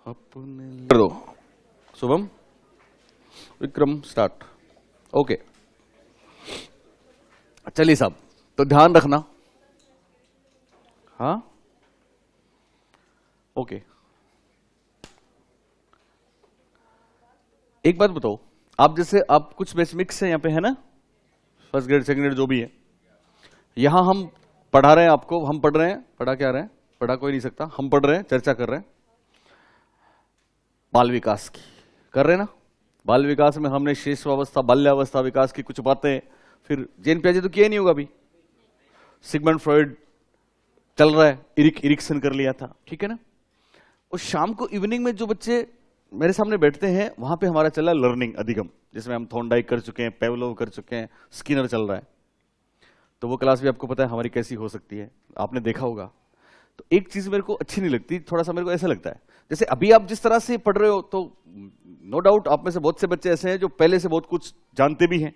अपने कर दो। शुभम, विक्रम, स्टार्ट। ओके, चलिए साहब, तो ध्यान रखना। हाँ, ओके। एक बात बताओ, आप जैसे आप कुछ बैच मिक्स है यहाँ पे, है ना, फर्स्ट ग्रेड सेकंड ग्रेड जो भी है, यहां हम पढ़ा रहे हैं आपको, हम पढ़ रहे हैं, पढ़ा क्या रहे हैं, पढ़ा कोई नहीं सकता, हम पढ़ रहे हैं, चर्चा कर रहे हैं बाल विकास की, कर रहे हैं ना। बाल विकास में हमने शिशुअवस्था, बाल्यावस्था विकास की कुछ बातें, फिर जेन पियाजे तो किया ही नहीं होगा अभी, सिगमंड फ्रॉइड चल रहा है, इरिक्सन कर लिया था, ठीक है ना। और शाम को इवनिंग में जो बच्चे मेरे सामने बैठते हैं, वहां पे हमारा चल रहा है लर्निंग अधिगम, जिसमें हम थॉर्नडाइक कर चुके हैं, पेवलोव कर चुके हैं, स्किनर चल रहा है। तो वो क्लास भी आपको पता है हमारी कैसी हो सकती है, आपने देखा होगा। तो एक चीज मेरे को अच्छी नहीं लगती, थोड़ा सा मेरे को ऐसा लगता है, जैसे अभी आप जिस तरह से पढ़ रहे हो, तो नो डाउट आप में से बहुत से बच्चे ऐसे हैं जो पहले से बहुत कुछ जानते भी हैं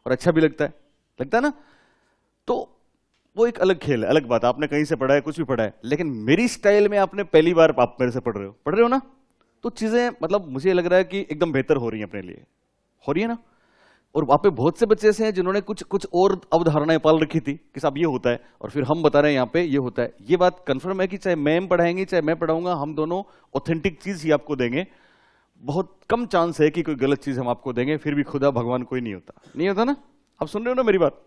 और अच्छा भी लगता है ना। तो वो एक अलग खेल है, अलग बात, आपने कहीं से पढ़ा है, कुछ भी पढ़ा है, लेकिन मेरी स्टाइल में आपने पहली बार आप मेरे से पढ़ रहे हो ना, तो चीजें मतलब मुझे लग रहा है कि एकदम बेहतर हो रही है, अपने लिए हो रही है ना। और वहां पे बहुत से बच्चे ऐसे हैं जिन्होंने कुछ और अवधारणाएं पाल रखी थी कि साहब ये होता है, और फिर हम बता रहे हैं यहाँ पे ये होता है। ये बात कंफर्म है कि चाहे मैम पढ़ाएंगी चाहे मैं पढ़ाऊंगा, हम दोनों ऑथेंटिक चीज ही आपको देंगे। बहुत कम चांस है कि कोई गलत चीज हम आपको देंगे, फिर भी खुदा भगवान कोई नहीं होता ना। आप सुन रहे हो ना मेरी बात।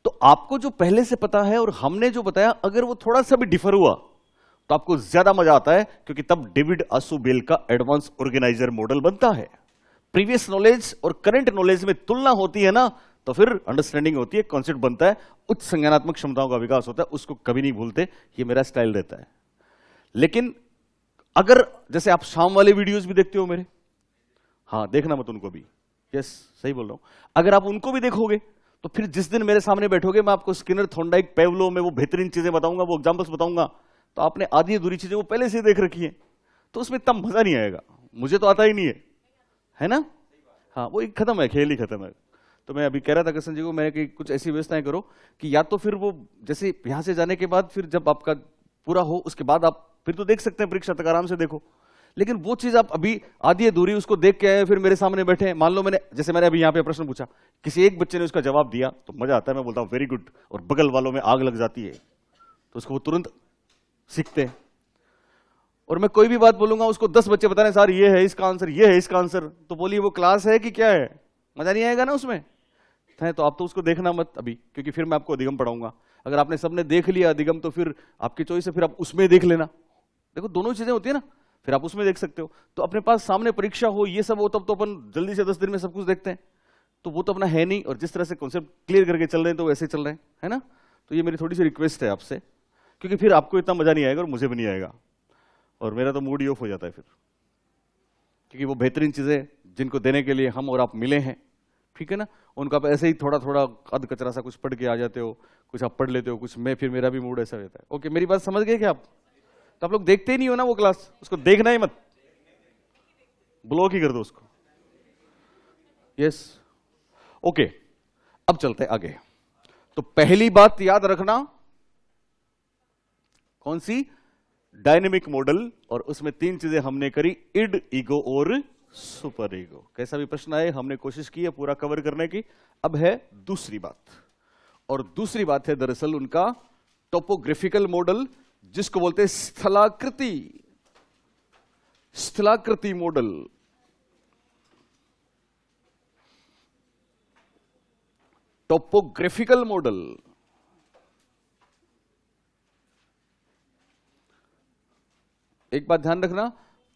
तो आपको जो पहले से पता है और हमने जो बताया, अगर वो थोड़ा सा भी डिफर हुआ तो आपको ज्यादा मजा आता है, क्योंकि तब डेविड आसुबेल का एडवांस ऑर्गेनाइजर मॉडल बनता है। प्रीवियस नॉलेज और करंट नॉलेज में तुलना होती है ना, तो फिर अंडरस्टैंडिंग होती है, कॉन्सेप्ट बनता है, उच्च संज्ञानात्मक क्षमताओं का विकास होता है। उसको कभी नहीं भूलते, ये मेरा स्टाइल रहता है। लेकिन अगर जैसे आप शाम वाले वीडियोस भी देखते हो मेरे, हाँ देखना मत उनको भी, यस सही बोल रहा हूं, अगर आप उनको भी देखोगे तो फिर जिस दिन मेरे सामने बैठोगे, मैं आपको स्किनर, थॉर्नडाइक, पेवलोव में वो बेहतरीन चीजें बताऊंगा, वो एग्जांपल्स बताऊंगा, तो आपने आधी अधूरी चीजें वो पहले से देख रखी है, तो उसमें इतना मजा नहीं आएगा। मुझे तो आता ही नहीं है ना। हाँ, वो एक खत्म है, खेल ही खत्म है। तो मैं अभी कह रहा था कृष्ण जी को, मैं कि कुछ ऐसी व्यवस्थाएं करो कि या तो फिर वो जैसे यहां से जाने के बाद, फिर जब आपका पूरा हो उसके बाद आप फिर तो देख सकते हैं परीक्षा तक, आराम से देखो। लेकिन वो चीज आप अभी आधी अधूरी उसको देख के आए, फिर मेरे सामने बैठे, मान लो मैंने अभी यहाँ पे प्रश्न पूछा, किसी एक बच्चे ने उसका जवाब दिया तो मजा आता है, मैं बोलता हूँ वेरी गुड, और बगल वालों में आग लग जाती है, तो उसको वो तुरंत सीखते हैं। और मैं कोई भी बात बोलूंगा, उसको 10 बच्चे बता रहे हैं सर ये है इसका आंसर, ये है इसका आंसर, तो बोलिए वो क्लास है कि क्या है, मजा नहीं आएगा ना उसमें है। तो आप तो उसको देखना मत अभी, क्योंकि फिर मैं आपको अधिगम पढ़ाऊंगा। अगर आपने सबने देख लिया अधिगम तो फिर आपकी चॉइस है, फिर आप उसमें देख लेना। देखो दोनों चीजें होती है ना, फिर आप उसमें देख सकते हो। तो अपने पास सामने परीक्षा हो, ये सब हो, तब तो अपन जल्दी से 10 दिन में सब कुछ देखते हैं, तो वो तो अपना है नहीं। और जिस तरह से कॉन्सेप्ट क्लियर करके चल रहे हैं तो वैसे चल रहे हैं, है ना। तो ये मेरी थोड़ी सी रिक्वेस्ट है आपसे, क्योंकि फिर आपको इतना मजा नहीं आएगा और मुझे भी नहीं आएगा, और मेरा तो मूड ही ऑफ हो जाता है फिर, क्योंकि वो बेहतरीन चीजें जिनको देने के लिए हम और आप मिले हैं, ठीक है ना, उनका आप ऐसे ही थोड़ा थोड़ा अध कचरा सा कुछ पढ़ के आ जाते हो, कुछ आप पढ़ लेते हो, कुछ मैं, फिर मेरा भी मूड ऐसा रहता है। ओके, मेरी बात समझ गए क्या आप? तो आप लोग देखते ही नहीं हो ना वो क्लास, उसको देखना ही मत, ब्लॉक ही कर दो उसको। यस, ओके, अब चलते हैं आगे। तो पहली बात याद रखना, कौन सी? डायनेमिक मॉडल, और उसमें 3 चीजें हमने करी, इड, ईगो और सुपर ईगो। कैसा भी प्रश्न आए हमने कोशिश की है पूरा कवर करने की। अब है दूसरी बात, और दूसरी बात है दरअसल उनका टोपोग्राफिकल मॉडल, जिसको बोलते हैं स्थलाकृति मॉडल। टोपोग्राफिकल मॉडल, एक बात ध्यान रखना,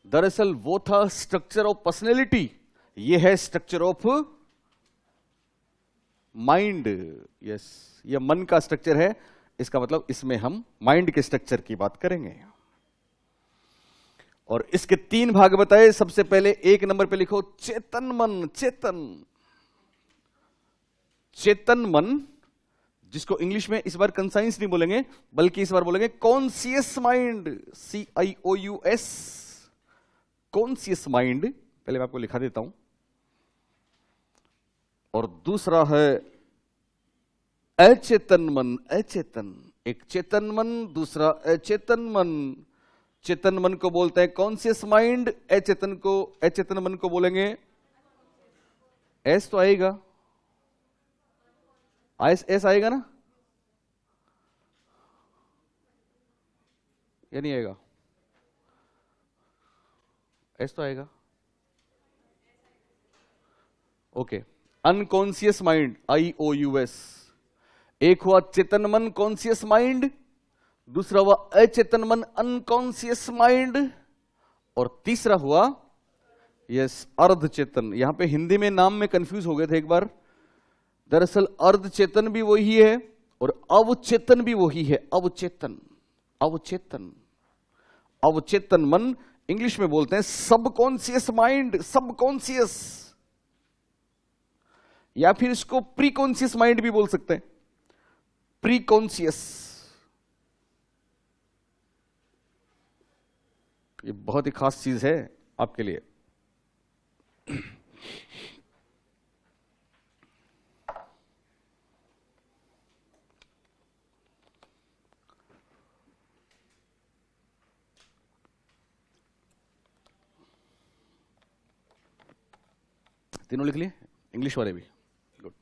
दरअसल वो था स्ट्रक्चर ऑफ पर्सनैलिटी, ये है स्ट्रक्चर ऑफ माइंड। यस, ये मन का स्ट्रक्चर है, इसका मतलब इसमें हम माइंड के स्ट्रक्चर की बात करेंगे। और इसके 3 भाग बताए। सबसे पहले 1 नंबर पे लिखो चेतन मन। चेतन मन, जिसको इंग्लिश में इस बार कंसाइंस नहीं बोलेंगे, बल्कि इस बार बोलेंगे conscious mind, CIOUS, conscious mind. पहले मैं आपको लिखा देता हूं। और दूसरा है अचेतन मन। अचेतन, एक चेतन मन, दूसरा अचेतन मन। चेतन मन को बोलते हैं कॉन्शियस माइंड, अचेतन मन को बोलेंगे, एस तो आएगा, एस आएगा ना, या नहीं आएगा? एस तो आएगा। Okay, unconscious mind, IOUS। एक हुआ चेतन मन कॉन्शियस माइंड, दूसरा हुआ अचेतन मन अनकॉन्शियस माइंड, और तीसरा हुआ यस अर्धचेतन। यहां पे हिंदी में नाम में कंफ्यूज हो गए थे एक बार। दरअसल अर्धचेतन भी वही है और अवचेतन भी वही है। अवचेतन, अवचेतन, अवचेतन मन इंग्लिश में बोलते हैं सबकॉन्शियस माइंड, सबकॉन्शियस, या फिर इसको प्रीकॉन्शियस माइंड भी बोल सकते हैं, प्रीकॉन्शियस। ये बहुत ही खास चीज है आपके लिए। तीनों लिख लिए, इंग्लिश वाले भी, गुड,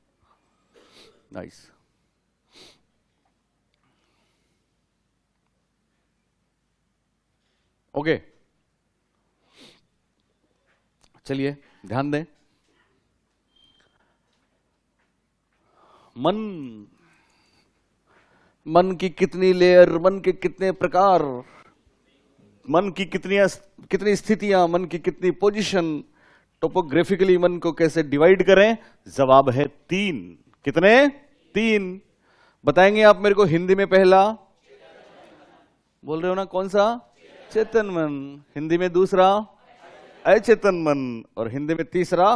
नाइस। ओके, चलिए ध्यान दें। मन की कितनी लेयर, मन के कितने प्रकार, मन की कितनी स्थितियां, मन की कितनी पोजीशन, टोपोग्राफिकली मन को कैसे डिवाइड करें? जवाब है 3। कितने? 3। बताएंगे आप मेरे को हिंदी में? पहला बोल रहे हो ना, कौन सा? चेतन मन। हिंदी में दूसरा अचेतन मन, और हिंदी में तीसरा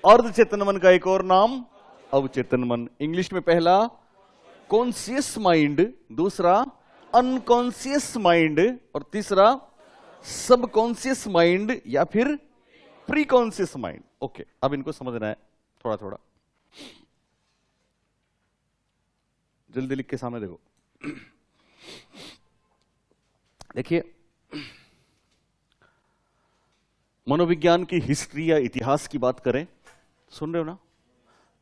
अर्धचेतन मन का एक और नाम अवचेतन मन। इंग्लिश में पहला कॉन्शियस माइंड, दूसरा अनकॉन्शियस माइंड, और तीसरा सबकॉन्शियस माइंड या फिर प्रीकॉन्शियस माइंड। ओके, अब इनको समझना है थोड़ा थोड़ा। जल्दी लिख के सामने देखो। देखिए, मनोविज्ञान की हिस्ट्री या इतिहास की बात करें, सुन रहे हो ना,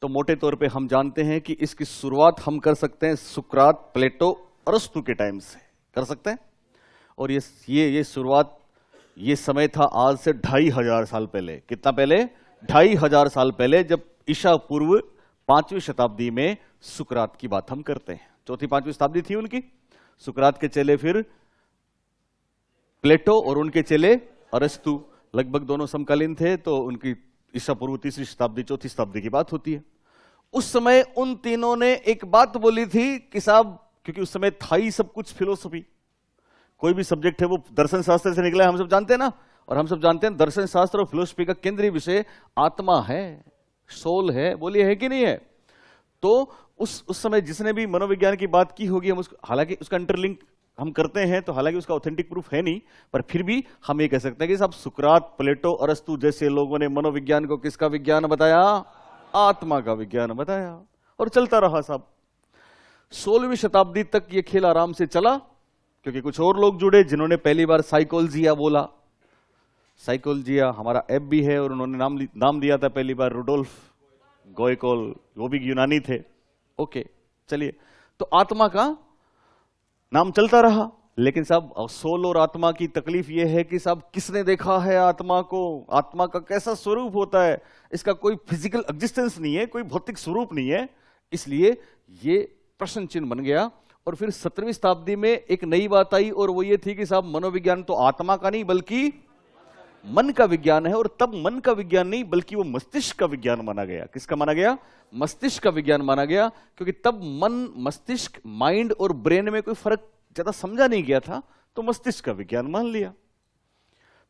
तो मोटे तौर पे हम जानते हैं कि इसकी शुरुआत हम कर सकते हैं सुकरात, प्लेटो, अरस्तु के टाइम से कर सकते हैं। और ये शुरुआत, ये समय था आज से 2500 साल पहले। कितना पहले? 2500 साल पहले, जब ईसा पूर्व 5वीं शताब्दी में सुकरात की बात हम करते हैं। 4वीं-5वीं शताब्दी थी उनकी। सुकरात के चेले फिर प्लेटो और उनके चेले अरस्तु, लगभग दोनों समकालीन थे, तो उनकी ईसा पूर्व 3री शताब्दी 4थी शताब्दी की बात होती है। उस समय उन तीनों ने एक बात बोली थी कि साहब, क्योंकि उस समय था ही सब कुछ फिलोसफी, कोई भी सब्जेक्ट है वो दर्शन शास्त्र से निकला है, हम सब जानते हैं ना। और हम सब जानते हैं दर्शन शास्त्र और फिलोसफी का केंद्रीय विषय आत्मा है, सोल है, बोलिए है कि नहीं है? तो उस समय जिसने भी मनोविज्ञान की बात की होगी, हम उसको, हालांकि उसका इंटरलिंक हम करते हैं, तो हालांकि उसका ऑथेंटिक प्रूफ है नहीं, पर फिर भी हम ये कह सकते हैं कि साहब सुकरात, प्लेटो, अरस्तु जैसे लोगों ने मनोविज्ञान को किसका विज्ञान बताया? आत्मा का विज्ञान बताया। और चलता रहा साहब। 16वीं शताब्दी तक ये खेल आराम से चला, क्योंकि कुछ और लोग जुड़े जिन्होंने पहली बार साइकोलॉजिया बोला। साइकोलॉजिया हमारा ऐप भी है, और उन्होंने नाम दिया था पहली बार रुडोल्फ गोयकोल, वो भी यूनानी थे। ओके, चलिए, तो आत्मा का नाम चलता रहा। लेकिन साहब, सोल और आत्मा की तकलीफ यह है कि साहब, किसने देखा है आत्मा को? आत्मा का कैसा स्वरूप होता है? इसका कोई फिजिकल एग्जिस्टेंस नहीं है, कोई भौतिक स्वरूप नहीं है। इसलिए ये प्रश्न चिन्ह बन गया। और फिर 17वीं शताब्दी में एक नई बात आई, और वो ये थी कि साहब, मनोविज्ञान तो आत्मा का नहीं बल्कि मन का विज्ञान है। और तब मन का विज्ञान नहीं बल्कि वो मस्तिष्क का विज्ञान माना गया। किसका माना गया? मस्तिष्क का विज्ञान माना गया, क्योंकि तब मन, मस्तिष्क, माइंड और ब्रेन में कोई फर्क ज्यादा समझा नहीं गया था, तो मस्तिष्क का विज्ञान मान लिया।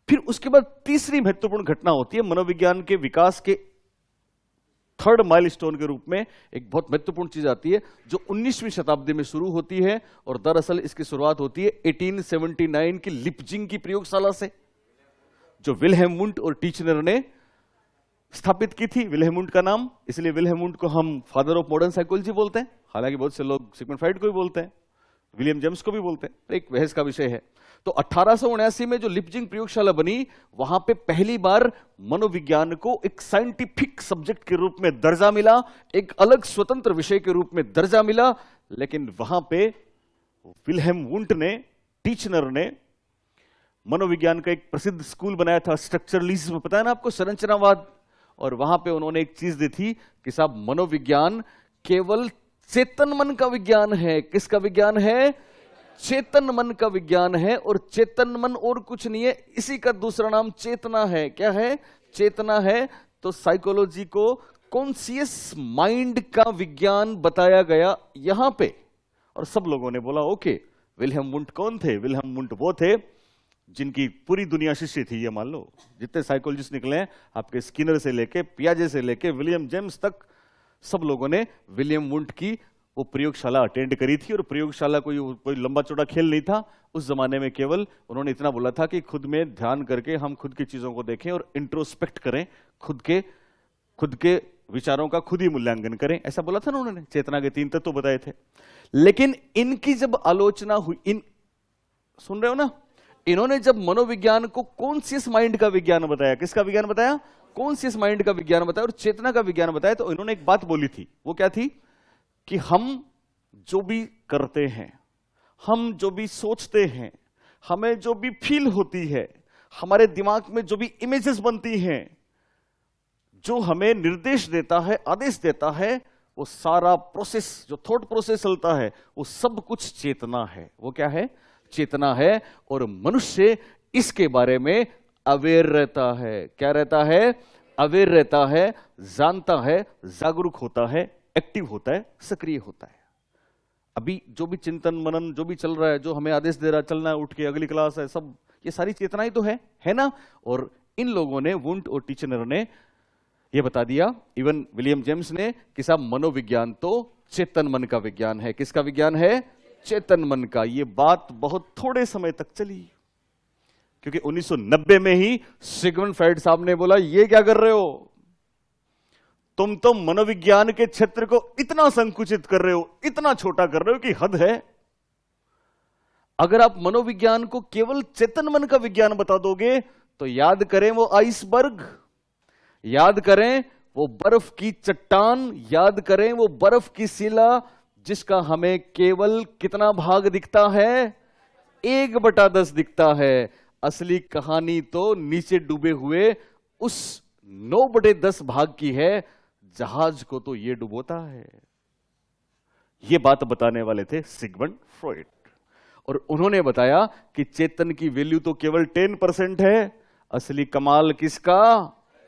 फिर उसके बाद तीसरी महत्वपूर्ण घटना होती है मनोविज्ञान के विकास के 3rd माइलस्टोन के रूप में। एक बहुत महत्वपूर्ण चीज आती है जो 19वीं शताब्दी में शुरू होती है, और दरअसल इसकी शुरुआत होती है 1879 की लिप्जिंग की प्रयोगशाला से, जो विल्हेम वुंट और टीचनर ने स्थापित की थी। विल्हेम वुंट का नाम, इसलिए विल्हेम वुंट को हम फादर ऑफ मॉडर्न साइकोलॉजी बोलते हैं, हालांकि बहुत से लोग सिगमंड फ्राइड को भी बोलते हैं। विलियम जेम्स को भी बोलते हैं, एक बहस का विषय है। तो 1879 में जो लिपजिंग प्रयोगशाला बनी, वहां पे पहली बार मनोविज्ञान को एक साइंटिफिक सब्जेक्ट के रूप में दर्जा मिला, एक अलग स्वतंत्र विषय के रूप में दर्जा मिला। लेकिन वहां पे विल्हेम वुंट ने, टीचनर ने मनोविज्ञान का एक प्रसिद्ध स्कूल बनाया था, स्ट्रक्चरलिज्म, पता है ना आपको, संरचनावाद। और वहां पे उन्होंने एक चीज दी थी कि साहब मनोविज्ञान केवल चेतन मन का विज्ञान है। किसका विज्ञान है? चेतन मन का विज्ञान है। और चेतन मन और कुछ नहीं है, इसी का दूसरा नाम चेतना है। क्या है? चेतना है। तो साइकोलॉजी को कॉन्शियस माइंड का विज्ञान बताया गया यहां पे। और सब लोगों ने बोला ओके। विल्हेम वुंट कौन थे? विल्हेम वुंट वो थे जिनकी पूरी दुनिया शिष्य थी। ये मान लो जितने साइकोलॉजिस्ट निकले हैं, आपके स्किनर से लेके, पियाजे से लेके, विलियम जेम्स तक, सब लोगों ने विलियम वुंट की वो प्रयोगशाला अटेंड करी थी। और प्रयोगशाला कोई लंबा चौड़ा खेल नहीं था उस जमाने में। केवल उन्होंने इतना बोला था कि खुद में ध्यान करके हम खुद की चीजों को देखें और इंट्रोस्पेक्ट करें, खुद के विचारों का खुद ही मूल्यांकन करें, ऐसा बोला था ना उन्होंने। चेतना के 3 तत्व बताए थे। लेकिन इनकी जब आलोचना हुई, सुन रहे हो ना, इन्होंने जब मनोविज्ञान को कॉन्शियस माइंड का विज्ञान बताया, किसका विज्ञान बताया? कॉन्शियस माइंड का विज्ञान बताया और चेतना का विज्ञान बताया। तो इन्होंने एक बात बोली थी, वो क्या थी? कि हम जो भी करते हैं, हम जो भी सोचते हैं, हमें जो भी फील होती है, हमारे दिमाग में जो भी इमेजेस बनती हैं, जो हमें निर्देश देता है, आदेश देता है, वो सारा प्रोसेस, जो थॉट प्रोसेस चलता है, वो सब कुछ चेतना है। वो क्या है? चेतना है। और मनुष्य इसके बारे में अवेयर रहता है। क्या रहता है? अवेयर रहता है, जानता है, जागरूक होता है, एक्टिव होता है, सक्रिय होता है। अभी जो भी चिंतन मनन जो भी चल रहा है, जो हमें आदेश दे रहा है, चलना है, उठ के अगली क्लास है, सब ये सारी चेतना ही तो है ना। और इन लोगों ने, वुंट और टीचनर ने ये बता दिया, इवन विलियम जेम्स ने, कि साहब मनोविज्ञान तो चेतन मन का विज्ञान है। किसका विज्ञान है? चेतन मन का। ये बात बहुत थोड़े समय तक चली, क्योंकि 1990 में ही सिगमंड फ्राइड साहब ने बोला ये क्या कर रहे हो, तुम तो मनोविज्ञान के क्षेत्र को इतना संकुचित कर रहे हो, इतना छोटा कर रहे हो कि हद है। अगर आप मनोविज्ञान को केवल चेतन मन का विज्ञान बता दोगे तो याद करें वो आइसबर्ग, याद करें वो बर्फ की चट्टान, याद करें वो बर्फ की शिला, जिसका हमें केवल कितना भाग दिखता है? 1/10 दिखता है। असली कहानी तो नीचे डूबे हुए उस 9/10 भाग की है। जहाज को तो ये डुबोता है। ये बात बताने वाले थे सिगमंड फ्रॉइड। और उन्होंने बताया कि चेतन की वैल्यू तो केवल 10% है। असली कमाल किसका?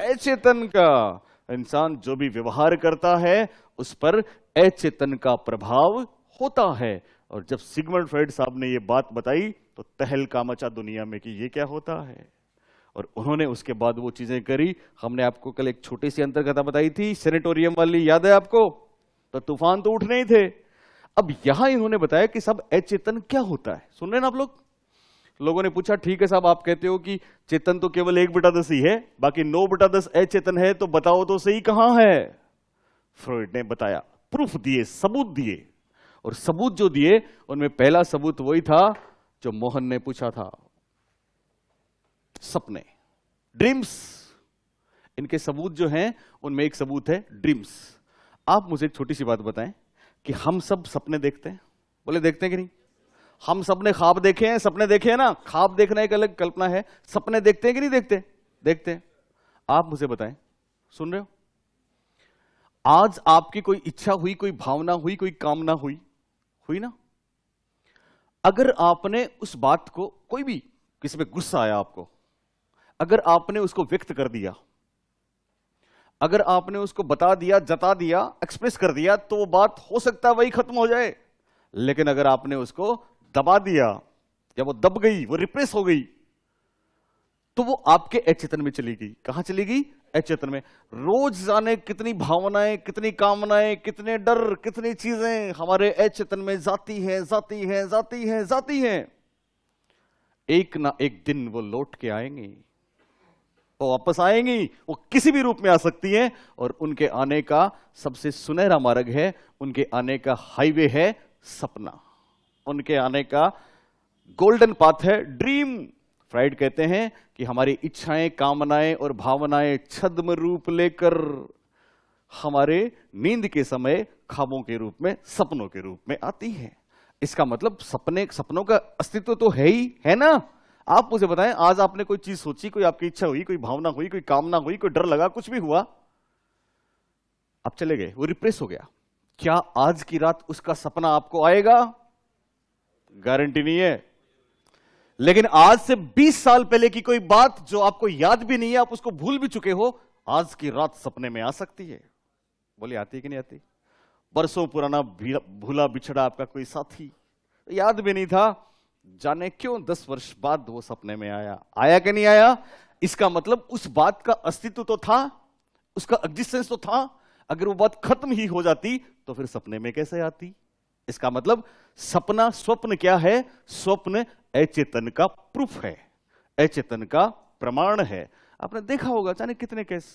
अचेतन का। इंसान जो भी व्यवहार करता है उस पर अचेतन का प्रभाव होता है। और जब सिगमंड फ्रॉइड साहब ने ये बात बताई तो तहलका मचा दुनिया में कि ये क्या होता है। और उन्होंने उसके बाद वो चीजें करी। हमने आपको कल एक छोटी सी अंतर्कथा बताई थी, सेनेटोरियम वाली, याद है आपको? तो तूफान तो उठने ही थे। अब यहां इन्होंने बताया कि साहब अचेतन क्या होता है। सुन रहे हैं ना आप लोग? लोगों ने पूछा ठीक है साहब, आप कहते हो कि चेतन तो केवल 1/10 ही है, बाकी 9/10 अचेतन है, तो बताओ तो सही कहां है। फ्रॉइड ने बताया, प्रूफ दिए, सबूत दिए। और सबूत जो दिए उनमें पहला सबूत वही था जो मोहन ने पूछा था, सपने, ड्रीम्स। इनके सबूत जो हैं उनमें एक सबूत है ड्रीम्स। आप मुझे एक छोटी सी बात बताएं कि हम सब सपने देखते हैं? बोले देखते हैं कि नहीं? हम सब ने ख्वाब देखे हैं, सपने देखे हैं ना। ख्वाब देखना एक अलग कल्पना है, सपने देखते हैं कि नहीं देखते? देखते हैं। आप मुझे बताएं, सुन रहे हो? आज आपकी कोई इच्छा हुई, कोई भावना हुई, कोई कामना हुई ना? अगर आपने उस बात को, कोई भी, किसी पे गुस्सा आया आपको, अगर आपने उसको व्यक्त कर दिया, अगर आपने उसको बता दिया, जता दिया, एक्सप्रेस कर दिया, तो वो बात हो सकता है वही खत्म हो जाए। लेकिन अगर आपने उसको दबा दिया या वो दब गई, वो रिप्रेस हो गई, तो वो आपके अचेतन में चली गई। कहां चली गई? अचेतन में। रोज जाने कितनी भावनाएं, कितनी कामनाएं, कितने डर, कितनी चीजें हमारे अचेतन में जाती हैं। एक ना एक दिन वो लौट के आएंगी, वो वापस आएंगी। वो किसी भी रूप में आ सकती हैं। और उनके आने का सबसे सुनहरा मार्ग है, उनके आने का हाईवे है सपना। उनके आने का गोल्डन पाथ है ड्रीम। फ्राइड कहते हैं कि हमारी इच्छाएं, कामनाएं और भावनाएं छद्म रूप लेकर हमारे नींद के समय ख्वाबों के रूप में, सपनों के रूप में आती है। इसका मतलब सपनों का अस्तित्व तो है ही, है ना? आप मुझे बताएं, आज आपने कोई चीज सोची, कोई आपकी इच्छा हुई, कोई भावना हुई, कोई कामना हुई, कोई डर लगा, कुछ भी हुआ, आप चले गए, वो रिप्रेस हो गया। क्या आज की रात उसका सपना आपको आएगा? गारंटी नहीं है। लेकिन आज से 20 साल पहले की कोई बात जो आपको याद भी नहीं है, आप उसको भूल भी चुके हो, आज की रात सपने में आ सकती है। बोले आती है कि नहीं आती? बरसों पुराना भूला बिछड़ा आपका कोई साथी, याद भी नहीं था, जाने क्यों 10 वर्ष बाद वो सपने में आया। आया कि नहीं आया? इसका मतलब उस बात का अस्तित्व तो था, उसका एग्जिस्टेंस तो था। अगर वो बात खत्म ही हो जाती तो फिर सपने में कैसे आती? इसका मतलब सपना, स्वप्न क्या है? स्वप्न अचेतन का प्रूफ है, अचेतन का प्रमाण है। आपने देखा होगा जाने कितने केस।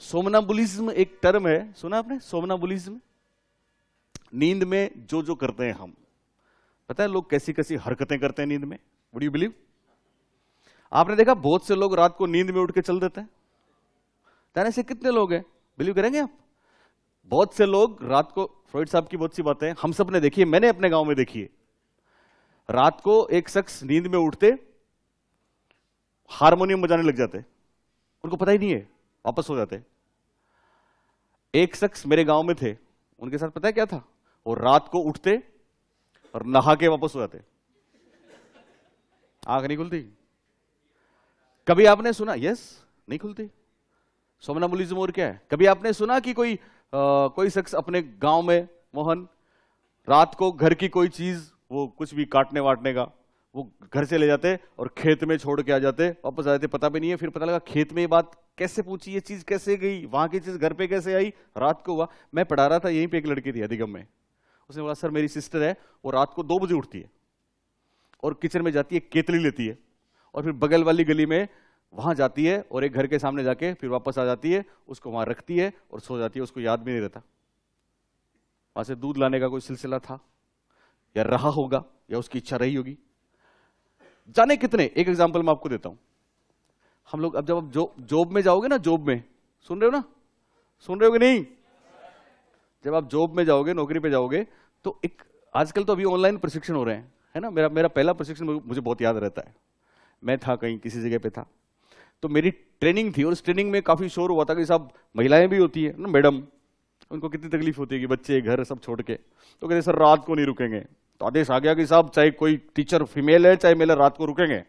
सोमनाबुलिज्म एक टर्म है, सुना आपने? सोमनाबुलिज्म, नींद में जो जो करते हैं हम, पता है लोग कैसी कैसी हरकतें करते हैं नींद में? Would you believe? आपने देखा बहुत से लोग रात को नींद में उठ के चल देते हैं। जाने से कितने लोग हैं, बिलीव करेंगे आप? बहुत से लोग रात को, फ्रॉइड साहब की बहुत सी बातें हम सब ने देखी है, मैंने अपने गांव में देखी है। रात को एक शख्स नींद में उठते हारमोनियम बजाने लग जाते, उनको पता ही नहीं है, वापस हो जाते। एक शख्स मेरे गांव में थे, उनके साथ पता है क्या था? वो रात को उठते और नहा के वापस हो जाते, आंख नहीं खुलती। कभी आपने सुना? यस, नहीं खुलती। सोमनाबुलिज्म और क्या है? कभी आपने सुना कि कोई शख्स अपने गांव में, मोहन, रात को घर की कोई चीज, वो कुछ भी काटने वाटने का, वो घर से ले जाते और खेत में छोड़ के आ जाते, वापस आ जाते, पता भी नहीं है। फिर पता लगा खेत में ये बात कैसे पूछी, ये चीज कैसे गई, वहां की चीज घर पे कैसे आई, रात को हुआ। मैं पढ़ा रहा था, यहीं पे एक लड़की थी अधिगम में, उसने बोला सर मेरी सिस्टर है, वो रात को 2 बजे उठती है और किचन में जाती है, केतली लेती है और फिर बगल वाली गली में वहां जाती है और एक घर के सामने जाके फिर वापस आ जाती है, उसको वहां रखती है और सो जाती है। उसको याद भी नहीं रहता वहां से दूध लाने का कोई सिलसिला था या रहा होगा या उसकी इच्छा रही होगी। जाने कितने। एक एग्जांपल मैं आपको देता हूं। हम लोग अब जब आप जॉब में जाओगे ना, जॉब में, सुन रहे हो ना? सुन रहे हो कि नहीं? जब आप जॉब में जाओगे, नौकरी पे जाओगे, तो एक आजकल तो अभी ऑनलाइन प्रशिक्षण हो रहे हैं, है ना? मेरा पहला प्रशिक्षण मुझे बहुत याद रहता है। मैं था कहीं किसी जगह पे था, तो मेरी ट्रेनिंग थी और उस ट्रेनिंग में काफी शोर हुआ था कि साहब महिलाएं भी होती है ना मैडम, उनको कितनी तकलीफ होती है कि बच्चे घर सब छोड़ के, तो कहते सर रात को नहीं रुकेंगे। तो आदेश आ गया कि साहब चाहे कोई टीचर फीमेल है चाहे मेल है, रात को रुकेंगे।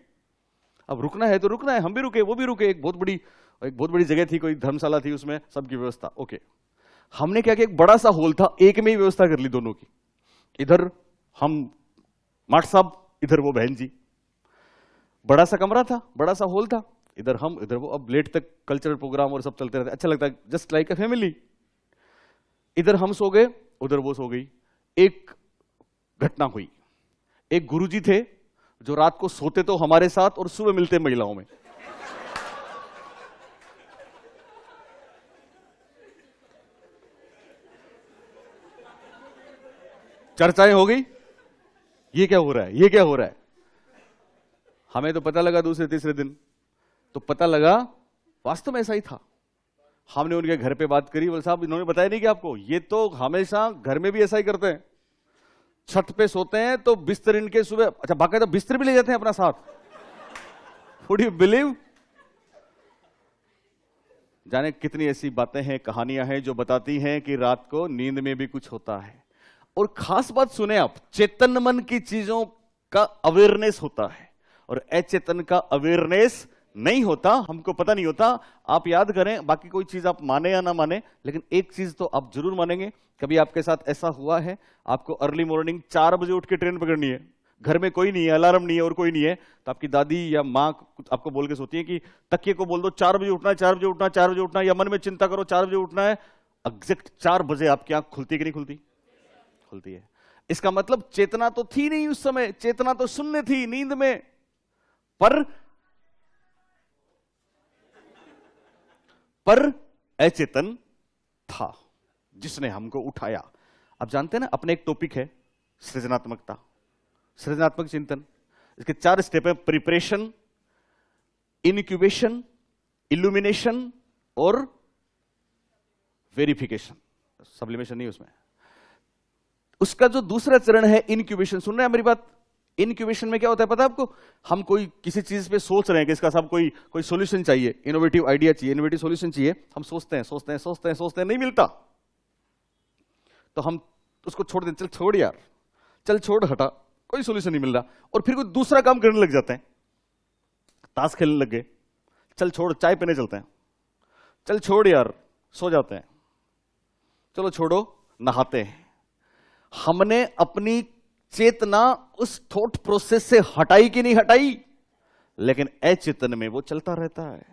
अब रुकना है तो रुकना है, हम भी रुके, वो भी रुके। एक बहुत बड़ी जगह थी, कोई धर्मशाला थी, उसमें सबकी व्यवस्था। ओके, हमने क्या किया, एक बड़ा सा हॉल था, एक में ही व्यवस्था कर ली दोनों की। इधर हम माट साहब, इधर वो बहन जी। बड़ा सा कमरा था, बड़ा सा हॉल था, इधर हम इधर वो। अब लेट तक कल्चरल प्रोग्राम और सब चलते रहते, अच्छा लगता है, जस्ट लाइक अ फैमिली। इधर हम सो गए, उधर वो सो गई। एक घटना हुई, एक गुरुजी थे जो रात को सोते तो हमारे साथ और सुबह मिलते महिलाओं में। चर्चाएं हो गई, ये क्या हो रहा है, ये क्या हो रहा है। हमें तो पता लगा दूसरे तीसरे दिन, तो पता लगा वास्तव में ऐसा ही था। हमने उनके घर पे बात करी, बोले साहब इन्होंने बताया नहीं कि आपको, ये तो हमेशा घर में भी ऐसा ही करते हैं, छत पे सोते हैं तो बिस्तर इनके सुबह, अच्छा बाकायदा बिस्तर भी ले जाते हैं अपना साथ। Would you believe? जाने कितनी ऐसी बातें हैं, कहानियां हैं जो बताती हैं कि रात को नींद में भी कुछ होता है। और खास बात सुने आप, चेतन मन की चीजों का अवेयरनेस होता है और अचेतन का अवेयरनेस नहीं होता, हमको पता नहीं होता। आप याद करें, बाकी कोई चीज आप माने या ना माने, लेकिन एक चीज तो आप जरूर मानेंगे। कभी आपके साथ ऐसा हुआ है, आपको अर्ली मॉर्निंग 4 बजे उठ के ट्रेन पकड़नी है, घर में कोई नहीं है, अलार्म नहीं है और कोई नहीं है, तो आपकी दादी या माँ आपको बोल के सोती है कि तकिए को बोल दो 4 बजे उठना है, 4 बजे उठना है, 4 बजे उठना है, या मन में चिंता करो 4 बजे उठना है। एग्जैक्ट 4 बजे आपकी आंख खुलती कि नहीं खुलती? खुलती है। इसका मतलब चेतना तो थी नहीं उस समय, चेतना तो शून्य थी नींद में, पर अचेतन था जिसने हमको उठाया। आप जानते हैं ना, अपने एक टॉपिक है सृजनात्मकता, सृजनात्मक चिंतन। इसके 4 स्टेप है, प्रिपरेशन, इनक्यूबेशन, इल्यूमिनेशन और वेरिफिकेशन। सब्लिमेशन नहीं उसमें। उसका जो दूसरा चरण है इनक्यूबेशन, सुन रहे हैं मेरी बात? इनक्यूबेशन में क्या होता है पता है आपको? हम कोई किसी चीज पे सोच रहे हैं कि इसका सब कोई सॉल्यूशन चाहिए, इनोवेटिव आइडिया चाहिए, इनोवेटिव सॉल्यूशन चाहिए। हम सोचते हैं, नहीं मिलता तो हम उसको छोड़ दें, चल छोड़ यार, चल छोड़, हटा, कोई सॉल्यूशन नहीं मिल रहा, और फिर कोई दूसरा काम करने लग जाते हैं। ताश खेलने लग गए, चल छोड़, चाय पीने चलते हैं, चल छोड़ यार, सो जाते हैं, चलो छोड़ो, नहाते हैं। हमने अपनी चेतना उस थॉट प्रोसेस से हटाई कि नहीं हटाई? लेकिन अचेतन में वो चलता रहता है,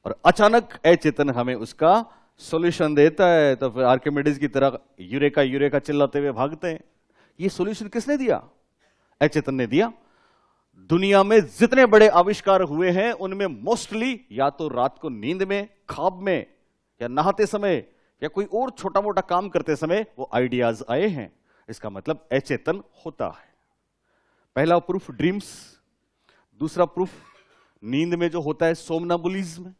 और अचानक अचेतन हमें उसका सॉल्यूशन देता है। तो फिर आर्किमिडीज की तरह यूरेका यूरेका चिल्लाते हुए भागते हैं। ये सॉल्यूशन किसने दिया? अचेतन ने दिया। दुनिया में जितने बड़े आविष्कार हुए हैं उनमें मोस्टली या तो रात को नींद में, ख्वाब में, या नहाते समय, या कोई और छोटा मोटा काम करते समय वो आइडियाज आए हैं। इसका मतलब अचेतन होता है। पहला प्रूफ ड्रीम्स, दूसरा प्रूफ नींद में जो होता है सोमनाबुलिज्म,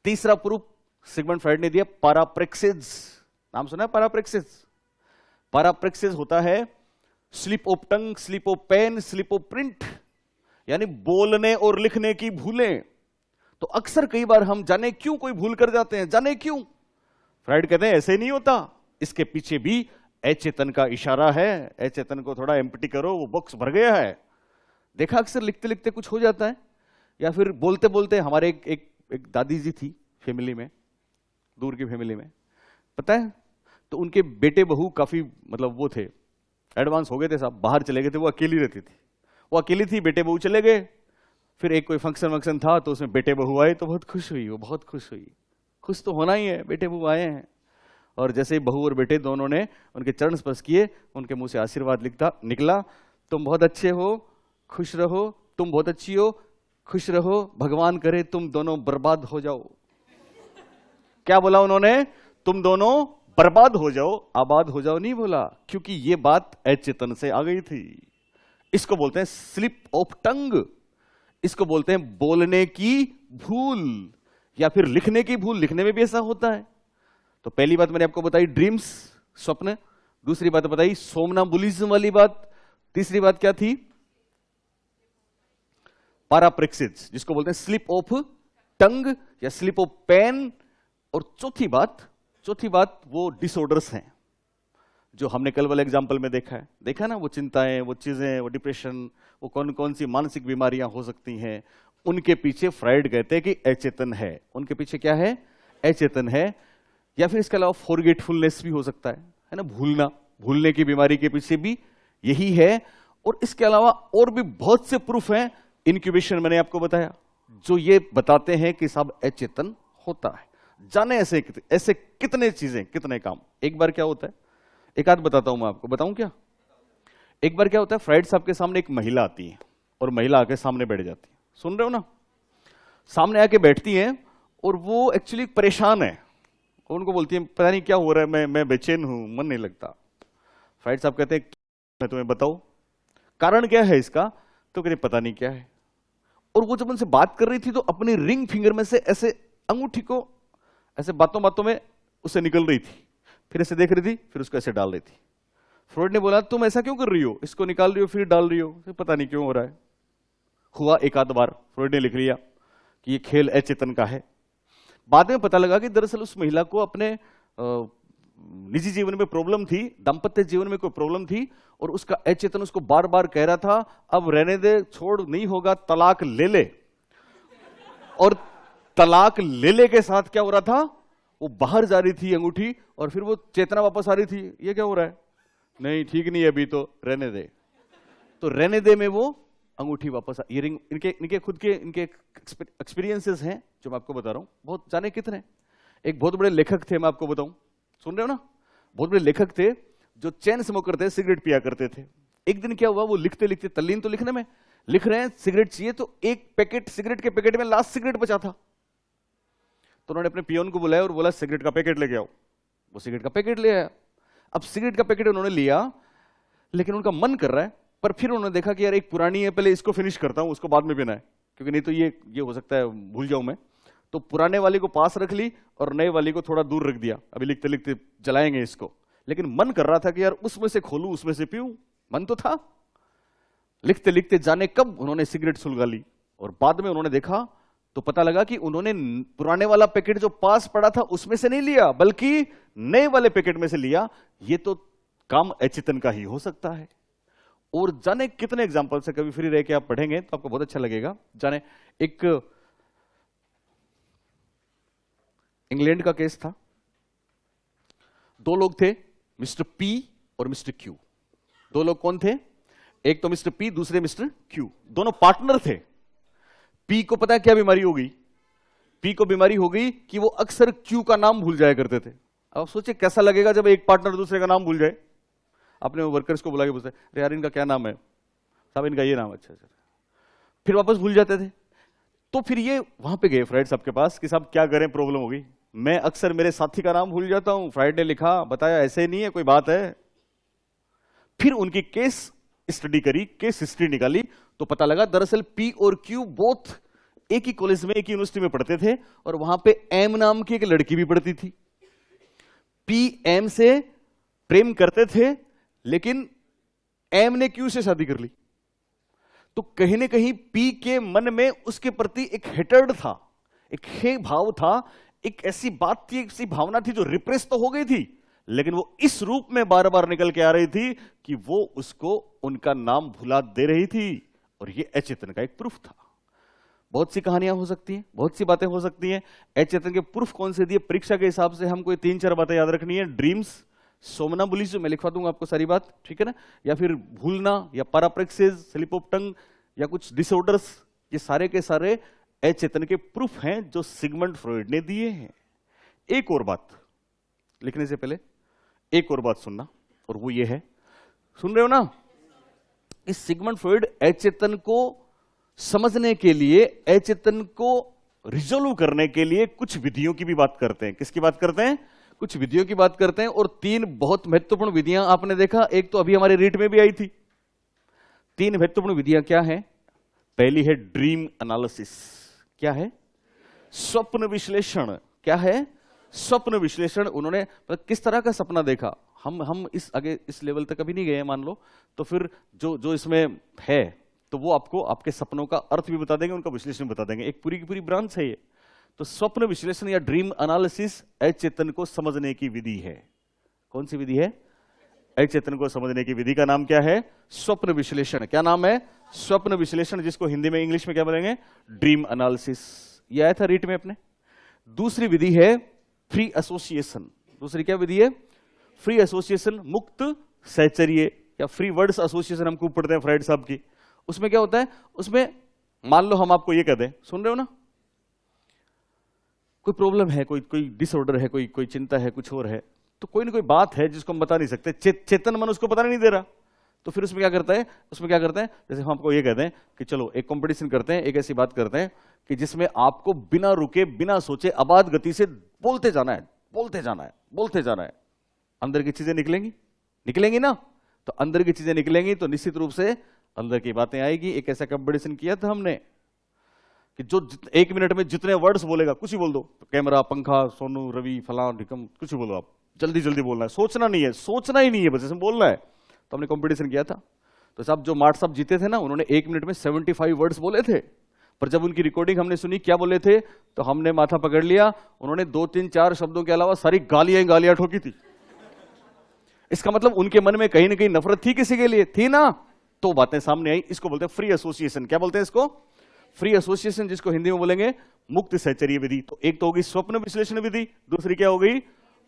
तीसरा प्रूफ सिगमंड फ्राइड ने दिया पैराप्रेक्सिस। नाम सुना है पैराप्रेक्सिस? पैराप्रेक्सिस होता है slip of tongue, slip of pen, slip of print, यानी बोलने और लिखने की भूलें। तो अक्सर कई बार हम जाने क्यों कोई भूल कर जाते हैं, जाने क्यों? फ्राइड कहते हैं ऐसे नहीं होता, इसके पीछे भी अचेतन का इशारा है। अचेतन को थोड़ा एम्प्टी करो, वो बॉक्स भर गया है। देखा अक्सर लिखते लिखते कुछ हो जाता है, या फिर बोलते बोलते। हमारे एक दादी जी थी फैमिली में, दूर की फैमिली में, पता है, तो उनके बेटे बहू काफी मतलब वो थे, एडवांस हो गए थे साहब, बाहर चले गए थे। वो अकेली रहती थी, वो अकेली थी, बेटे बहू चले गए। फिर एक कोई फंक्शन था तो उसमें बेटे बहू आए तो बहुत खुश हुई, वो बहुत खुश हुई। खुश तो होना ही है, बेटे बहू आए हैं। और जैसे ही बहू और बेटे दोनों ने उनके चरण स्पर्श किए, उनके मुंह से आशीर्वाद निकला, तुम बहुत अच्छे हो, खुश रहो, तुम बहुत अच्छी हो, खुश रहो, भगवान करे तुम दोनों बर्बाद हो जाओ। क्या बोला उन्होंने? तुम दोनों बर्बाद हो जाओ, आबाद हो जाओ नहीं बोला, क्योंकि ये बात अचेतन से आ गई थी। इसको बोलते हैं स्लिप ऑफ टंग, इसको बोलते हैं बोलने की भूल, या फिर लिखने की भूल। लिखने में भी ऐसा होता है। तो पहली बात मैंने आपको बताई ड्रीम्स, स्वप्न। दूसरी बात बताई सोमनाबुलिज्म वाली बात। तीसरी बात क्या थी? पैराप्रेक्सिस, जिसको बोलते हैं स्लिप ऑफ टंग या स्लिप ऑफ पेन। और चौथी बात वो डिसऑर्डर्स हैं जो हमने कल वाले एग्जाम्पल में देखा ना, वो चिंताएं, वो चीजें, वो डिप्रेशन, वो कौन कौन सी मानसिक बीमारियां हो सकती हैं, उनके पीछे फ्राइड कहते हैं कि अचेतन है। उनके पीछे क्या है? अचेतन है। या फिर इसके अलावा फॉरगेटफुलनेस भी हो सकता है ना, भूलने की बीमारी के पीछे भी यही है। और इसके अलावा और भी बहुत से प्रूफ हैं। इनक्यूबेशन मैंने आपको बताया, जो ये बताते हैं कि सब अचेतन होता है। जाने ऐसे कितने चीजें, कितने काम। एक बार क्या होता है, एक आध बताता हूं मैं आपको। बताऊं क्या? एक बार क्या होता है, फ्राइड साहब के सामने एक महिला आती है और महिला आके सामने बैठ जाती है। सुन रहे हो ना? सामने आके बैठती है और वो एक्चुअली परेशान है। उनको बोलती है पता नहीं क्या हो रहा है, मैं बेचैन हूं, मन नहीं लगता। फ्राइड साहब कहते हैं मैं तुम्हें बताऊं कारण क्या है इसका? तो कहते पता नहीं क्या है। और वो जब उनसे बात कर रही थी तो अपनी रिंग फिंगर में से ऐसे अंगूठी को ऐसे बातों बातों में उससे निकल रही थी, फिर ऐसे देख रही थी, फिर उसको ऐसे डाल रही थी। फ्राइड ने बोला तुम ऐसा क्यों कर रही हो, इसको निकाल रही हो फिर डाल रही हो, पता नहीं क्यों हो रहा है। हुआ एक आध बार, फ्राइड ने लिख लिया कि ये खेल अचेतन का है। बाद में पता लगा कि दरअसल उस महिला को अपने निजी जीवन में प्रॉब्लम थी, दाम्पत्य जीवन में कोई प्रॉब्लम थी, और उसका अचेतन उसको बार बार कह रहा था अब रहने दे, छोड़, नहीं होगा, तलाक ले ले। और तलाक ले के साथ क्या हो रहा था, वो बाहर जा रही थी अंगूठी, और फिर वो चेतना वापस आ रही थी, ये क्या हो रहा है, नहीं ठीक नहीं है अभी तो रहने दे। तो रहने दे में वो अंगूठी वापस ये रिंग, इनके खुद के इनके एक्सपीरियंसेस हैं जो मैं आपको बता रहा हूं। बहुत जाने कितने। एक बहुत बड़े लेखक थे, मैं आपको बताऊं, सुन रहे हो ना? बहुत बड़े लेखक थे जो चैन स्मोकर थे, सिगरेट पिया करते थे। एक दिन क्या हुआ, वो लिखते लिखते, तल्लीन तो लिखने में, लिख रहे हैं सिगरेट चाहिए, तो एक पैकेट सिगरेट के पैकेट में लास्ट सिगरेट बचा था। तो उन्होंने अपने पियोन को बुलाया और बोला सिगरेट का पैकेट लेके आओ। वो सिगरेट का पैकेट ले आया। अब सिगरेट का पैकेट उन्होंने लिया, लेकिन उनका मन कर रहा है, पर फिर उन्होंने देखा कि यार एक पुरानी है, पहले इसको फिनिश करता हूं, उसको बाद में पीना है, क्योंकि नहीं तो ये हो सकता है भूल जाऊं मैं। तो पुराने वाली को पास रख ली और नए वाली को थोड़ा दूर रख दिया, अभी लिखते लिखते जलाएंगे इसको। लेकिन मन कर रहा था कि यार उसमें से खोलूं, उसमें से पीऊं, मन तो था। लिखते लिखते जाने कब उन्होंने सिगरेट सुलगा ली, और बाद में उन्होंने देखा तो पता लगा कि उन्होंने पुराने वाला पैकेट जो पास पड़ा था उसमें से नहीं लिया, बल्कि नए वाले पैकेट में से लिया। ये तो काम अचेतन का ही हो सकता है। और जाने कितने एग्जांपल्स है, कभी फ्री रह के आप पढ़ेंगे तो आपको बहुत अच्छा लगेगा। जाने एक इंग्लैंड का केस था, दो लोग थे, मिस्टर पी और मिस्टर क्यू। दो लोग कौन थे? एक तो मिस्टर पी, दूसरे मिस्टर क्यू, दोनों पार्टनर थे। पी को पता है क्या बीमारी हो गई? पी को बीमारी हो गई कि वो अक्सर क्यू का नाम भूल जाया करते थे। अब सोचिए कैसा लगेगा जब एक पार्टनर दूसरे का नाम भूल जाए। अपने वर्कर्स को बुला के पूछते, अरे यार इनका क्या नाम है? साहब इनका ये नाम। अच्छा अच्छा। फिर वापस भूल जाते थे। तो फिर ये वहां पे गए फ्राइड साहब के पास कि साहब क्या करें, प्रॉब्लम हो गई, मैं अक्सर मेरे साथी का नाम भूल जाता हूं, फ्राइड ने लिखा बताया ऐसे नहीं है, कोई बात है। फिर उनकी केस स्टडी करी, केस हिस्ट्री निकाली, तो पता लगा दरअसल पी और क्यू बोथ एक ही कॉलेज में, एक ही यूनिवर्सिटी में पढ़ते थे, और वहां पे एम नाम की एक लड़की भी पढ़ती थी। पी एम से प्रेम करते थे, लेकिन एम ने क्यू से शादी कर ली। तो कहीं ना कहीं पी के मन में उसके प्रति एक हेटर्ड था, एक हे भाव था, एक ऐसी बात थी, एक ऐसी भावना थी जो रिप्रेस तो हो गई थी, लेकिन वो इस रूप में बार बार निकल के आ रही थी कि वो उसको उनका नाम भुला दे रही थी। और ये अचेतन का एक प्रूफ था। बहुत सी कहानियां हो सकती हैं, बहुत सी बातें हो सकती हैं। अचेतन के प्रूफ कौन से दिए? परीक्षा के हिसाब से हमको 3-4 बातें याद रखनी है। ड्रीम्स, सोमनाबुलिज्म, मैं लिखवा दूंगा आपको सारी बात, ठीक है ना, या फिर भूलना, या पैराप्लेक्सिस, स्लिप ऑफ टंग, या कुछ डिसऑर्डर्स, ये सारे के सारे अचेतन के प्रूफ हैं जो सिगमंड फ्रॉइड ने दिए हैं। एक और बात लिखने से पहले एक और बात सुनना, और वो ये है, सुन रहे हो ना, इस सिगमंड फ्रॉइड अचेतन को समझने के लिए, अचेतन को रिजोल्व करने के लिए कुछ विधियों की भी बात करते हैं। किसकी बात करते हैं? कुछ विधियों की बात करते हैं। और 3 बहुत महत्वपूर्ण विधियां आपने देखा, एक तो अभी हमारे रीट में भी आई थी। 3 महत्वपूर्ण विधियां क्या है? पहली है ड्रीम एनालिसिस। क्या है? स्वप्न विश्लेषण। क्या है? स्वप्न विश्लेषण। उन्होंने किस तरह का सपना देखा, हम इस आगे इस लेवल तक कभी नहीं गए मान लो, तो फिर जो इसमें है तो वो आपको आपके सपनों का अर्थ भी बता देंगे, उनका विश्लेषण बता देंगे। एक पूरी की पूरी ब्रांच है ये। तो स्वप्न विश्लेषण या ड्रीम एनालिसिस अचेतन को समझने की विधि है। कौन सी विधि है? अचेतन को समझने की विधि का नाम क्या है? स्वप्न विश्लेषण। क्या नाम है? स्वप्न विश्लेषण, जिसको हिंदी में, इंग्लिश में क्या बोलेंगे? Dream analysis. ये आया था रीट में अपने। दूसरी विधि है फ्री एसोसिएशन। दूसरी क्या विधि है? फ्री एसोसिएशन, मुक्त सहचर्य, या फ्री वर्ड्स एसोसिएशन हम खूब पढ़ते हैं फ्राइड साहब की। उसमें क्या होता है? उसमें मान लो हम आपको ये कह दें, सुन रहे हो ना, कोई प्रॉब्लम है, कोई डिसऑर्डर है, कोई चिंता है, कुछ और है, तो कोई ना कोई बात है जिसको हम बता नहीं सकते, चेतन मन उसको पता नहीं दे रहा। तो फिर उसमें क्या करता है? उसमें क्या करते हैं, जैसे हम आपको ये कहते हैं कि चलो एक कंपटीशन करते हैं, एक ऐसी बात करते हैं कि जिसमें आपको बिना रुके, बिना सोचे, अबाध गति से बोलते जाना है, बोलते जाना है, बोलते जाना है। अंदर की चीजें निकलेंगी ना, तो अंदर की चीजें निकलेंगी तो निश्चित रूप से अंदर की बातें आएगी। एक ऐसा कंपटीशन किया था हमने कि जो 1 मिनट में जितने वर्ड्स बोलेगा, कुछ ही बोल दो, तो कैमरा, पंखा, सोनू, रवि, फलां, निकम, कुछ ही बोलो आप, जल्दी जल्दी बोलना है, सोचना नहीं है, सोचना ही नहीं है, बस इसमें बोलना है। तो हमने कंपटीशन किया था। तो साहब जो मार्ट साहब जीते थे ना, उन्होंने 1 मिनट में 75 वर्ड्स बोले थे। पर जब उनकी रिकॉर्डिंग हमने सुनी क्या बोले थे, तो हमने माथा पकड़ लिया। उन्होंने 2-3-4 शब्दों के अलावा सारी गालियां ठोकी थी। इसका मतलब उनके मन में कहीं ना कहीं नफरत थी, किसी के लिए थी ना, तो बातें सामने आई। इसको बोलते हैं फ्री एसोसिएशन। क्या बोलते हैं इसको? फ्री एसोसिएशन, जिसको हिंदी में बोलेंगे मुक्त सहचर्य विधि। तो एक तो होगी स्वप्न विश्लेषण विधि, दूसरी क्या हो गई?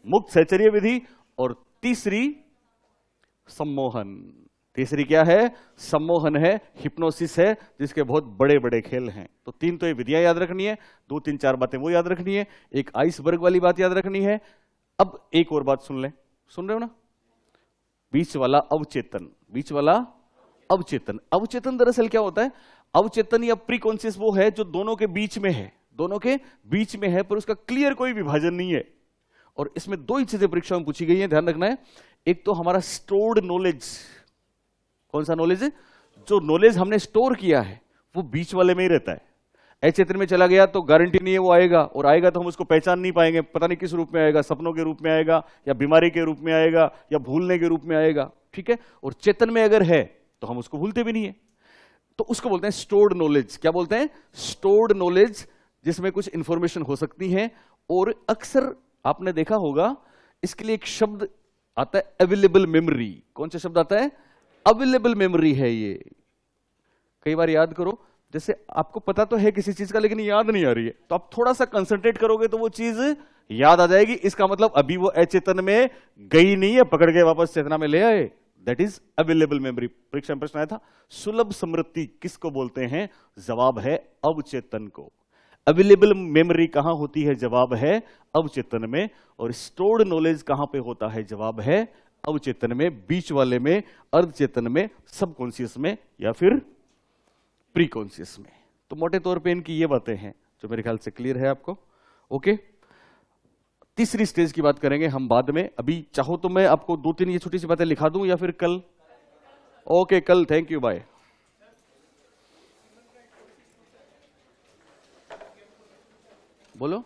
मुक्त सहचर्य विधि, और तीसरी सम्मोहन। तीसरी क्या है? सम्मोहन है, हिप्नोसिस है, जिसके बहुत बड़े बड़े खेल हैं। तो 3 तो ये विधियां याद रखनी है, 2-3-4 बातें वो याद रखनी है, एक आइसबर्ग वाली बात याद रखनी है। अब एक और बात सुन ले, सुन रहे हो ना, बीच वाला अवचेतन। बीच वाला अवचेतन। अवचेतन दरअसल क्या होता है? अवचेतन या प्री कॉन्शियस वो है जो दोनों के बीच में है, दोनों के बीच में है, पर उसका क्लियर कोई विभाजन नहीं है। और इसमें 2 ही चीजें परीक्षा में पूछी गई हैं, ध्यान रखना है। एक तो हमारा स्टोर्ड नॉलेज, कौन सा नॉलेज है? जो नॉलेज हमने स्टोर किया है वो बीच वाले में ही रहता है। अचेतन में चला गया तो गारंटी नहीं है वो आएगा, और आएगा तो हम उसको पहचान नहीं पाएंगे, पता नहीं किस रूप में आएगा, सपनों के रूप में आएगा या बीमारी के रूप में आएगा या भूलने के रूप में आएगा, ठीक है। और चेतन में अगर है तो हम उसको भूलते भी नहीं है, तो उसको बोलते हैं स्टोर्ड नॉलेज। क्या बोलते हैं? स्टोर्ड नॉलेज, जिसमें कुछ इंफॉर्मेशन हो सकती है। और अक्सर आपने देखा होगा इसके लिए एक शब्द आता है अवेलेबल मेमोरी। कौन सा शब्द आता है? अवेलेबल मेमोरी है ये। कई बार याद करो, जैसे आपको पता तो है किसी चीज का लेकिन याद नहीं आ रही है, तो आप थोड़ा सा कंसंट्रेट करोगे तो वो चीज याद आ जाएगी। इसका मतलब अभी वो अचेतन में गई नहीं है, पकड़ के वापस चेतना में ले आए। That is available memory. परीक्षा में प्रश्न आया था, सुलभ स्मृति किसको बोलते हैं? जवाब है अवचेतन को। अवेलेबल मेमोरी कहां होती है? जवाब है अवचेतन में। और स्टोर्ड नॉलेज कहां पे होता है? जवाब है अवचेतन में, बीच वाले में, अर्धचेतन में, सबकॉन्शियस में या फिर प्री कॉन्शियस में। तो मोटे तौर पे इनकी ये बातें हैं जो मेरे ख्याल से क्लियर है आपको। ओके, तीसरी स्टेज की बात करेंगे हम बाद में। अभी चाहो तो मैं आपको 2-3 ये छोटी सी बातें लिखा दूं या फिर कल? ओके, कल। Thank you, bye. बोलो।